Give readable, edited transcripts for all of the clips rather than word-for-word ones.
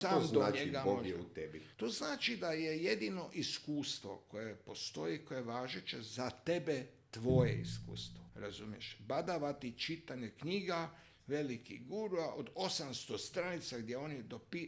Sam To do znači njega Bog može. je u tebi. To znači da je jedino iskustvo koje postoji, koje je važeće za tebe, tvoje iskustvo. Razumiješ? Badavati čitanje knjiga, veliki guru od 800 stranica gdje oni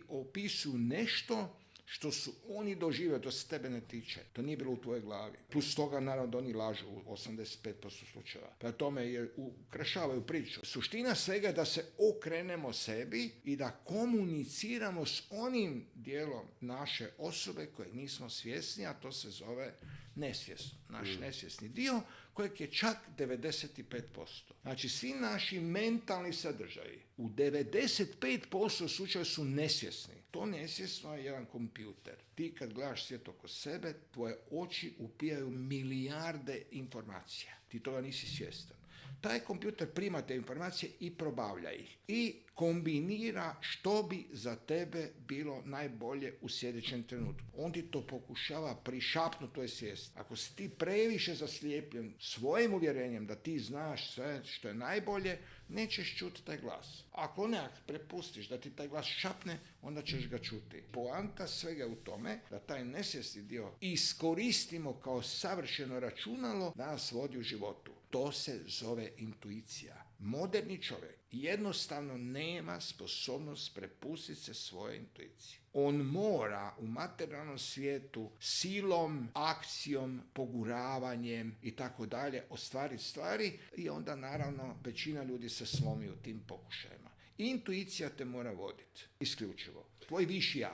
opisuju nešto što su oni doživjeli, to se tebe ne tiče. To nije bilo u tvojoj glavi. Plus toga, naravno, da oni lažu u 85% slučajeva. Pa tome je ukrašavaju priču. Suština svega je da se okrenemo sebi i da komuniciramo s onim dijelom naše osobe koje nismo svjesni, a to se zove nesvjesno. Naš nesvjesni dio kojeg je čak 95%. Znači, svi naši mentalni sadržaji u 95% slučajeva su nesvjesni. To nesvjesno je jedan kompjuter. Ti kad gledaš svijet oko sebe, tvoje oči upijaju milijarde informacija. Ti toga nisi svjestan. Taj kompjuter prima te informacije i probavlja ih. I kombinira što bi za tebe bilo najbolje u sljedećem trenutku. On ti to pokušava prišapnuti tvoje svijest. Ako si ti previše zaslijepljen svojim uvjerenjem da ti znaš sve što je najbolje, nećeš čuti taj glas. Ako ne prepustiš da ti taj glas šapne, onda ćeš ga čuti. Poanta svega u tome da taj nesvjesni dio iskoristimo kao savršeno računalo da nas vodi u životu. To se zove intuicija. Moderni čovjek jednostavno nema sposobnost prepustiti se svoje intuiciji. On mora u materijalnom svijetu silom, akcijom, poguravanjem i tako dalje ostvariti stvari i onda naravno većina ljudi se slomi u tim pokušajima. Intuicija te mora voditi, isključivo. Tvoj viši ja.